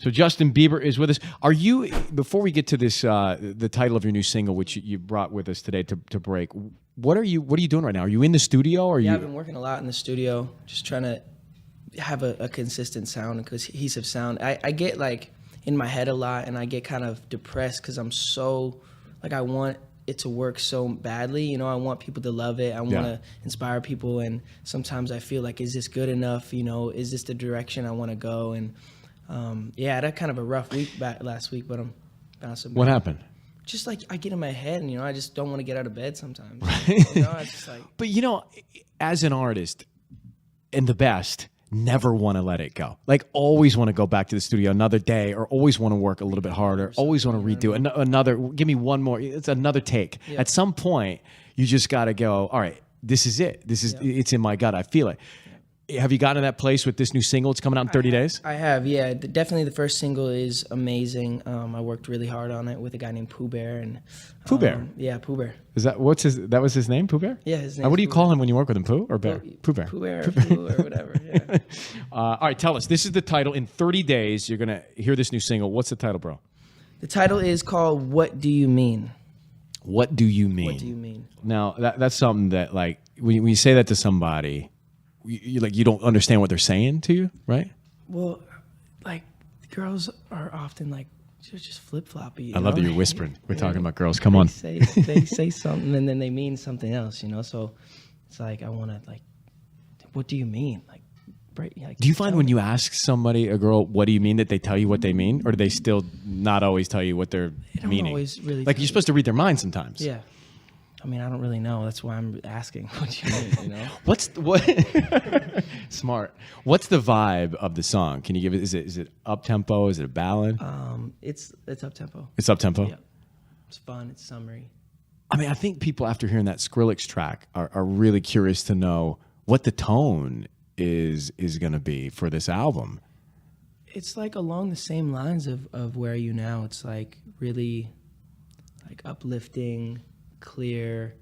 So Justin Bieber is with us. Are you, before we get to this, the title of your new single, which you brought with us today to break, what are you doing right now? Are you in the studio? Or I've been working a lot in the studio, just trying to have a consistent sound and cohesive sound. I get like in my head a lot, and I get kind of depressed because I'm so, like, I want it to work so badly. You know, I want people to love it. I want to inspire people, and sometimes I feel like, is this good enough? You know, is this the direction I want to go? And yeah, I had kind of a rough week last week, but I'm bouncing back. What happened? Just like I get in my head, and you know, I just don't want to get out of bed sometimes. Right. You know, it's just like. But you know, as an artist, and the best, never want to let it go. Like, always want to go back to the studio another day, or always want to work a little bit harder. Always want to redo it. Another. Give me one more. It's another take. Yeah. At some point, you just got to go. All right, this is it. This is it's in my gut. I feel it. Have you gotten to that place with this new single? It's coming out in 30 days? I have, yeah. Definitely the first single is amazing. I worked really hard on it with a guy named Pooh Bear. And, Pooh Bear? Yeah, Pooh Bear. Is that that was his name, Pooh Bear? Yeah, his name. What do you call him when you work with him, Pooh or Bear? Pooh Bear. Pooh Bear or Pooh or whatever, yeah. All right, tell us. This is the title. In 30 days, you're going to hear this new single. What's the title, bro? The title is called What Do You Mean? What do you mean? What do you mean? Now, that's something that, like, when you say that to somebody, you don't understand what they're saying to you, right? Well, like, girls are often like, they're just flip-floppy. I love that you're whispering. We're talking about girls. Come on. They say something and then they mean something else, you know? So it's like, I want to, like, what do you mean? Like, do you find when you ask somebody, a girl, what do you mean, that they tell you what they mean? Or do they still not always tell you what they're meaning? Always really, like, you're supposed to read their mind sometimes. Yeah. I mean, I don't really know. That's why I'm asking. What do you mean? You know, what? Smart. What's the vibe of the song? Can you give it? Is it up tempo? Is it a ballad? It's up tempo. It's up tempo. Yeah, it's fun. It's summery. I mean, I think people, after hearing that Skrillex track, are really curious to know what the tone is going to be for this album. It's like along the same lines of Where Are You Now. It's like really like uplifting, clear,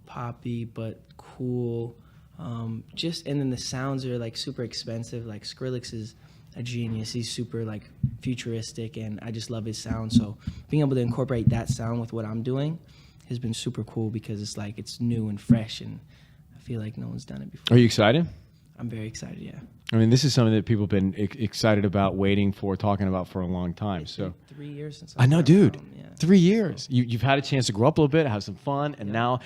poppy, but cool. And then the sounds are like super expensive. Like, Skrillex is a genius. He's super like futuristic, and I just love his sound. So being able to incorporate that sound with what I'm doing has been super cool, because it's like, it's new and fresh, and I feel like no one's done it before. Are you excited? I'm very excited, yeah. I mean, this is something that people have been excited about, waiting for, talking about for a long time. It's been 3 years since I know, dude. Yeah. 3 years. You've had a chance to grow up a little bit, have some fun, and now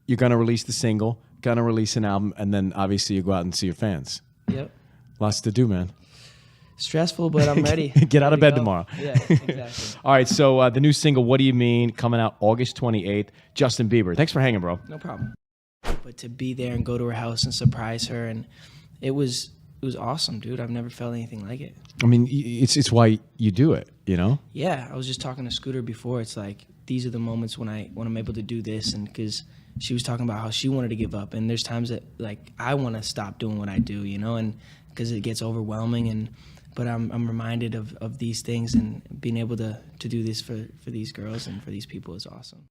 you're going to release the single, going to release an album, and then obviously you go out and see your fans. Yep. Lots to do, man. Stressful, but I'm ready. Get out of bed tomorrow. Yeah, exactly. All right, so the new single, What Do You Mean, coming out August 28th. Justin Bieber. Thanks for hanging, bro. No problem. But to be there and go to her house and surprise her, and it was awesome, dude. I've never felt anything like it. I mean, it's why you do it, you know? Yeah, I was just talking to Scooter before. It's like, these are the moments when I'm able to do this, and because she was talking about how she wanted to give up, and there's times that, like, I want to stop doing what I do, you know, and because it gets overwhelming, but I'm reminded of these things, and being able to do this for these girls and for these people is awesome.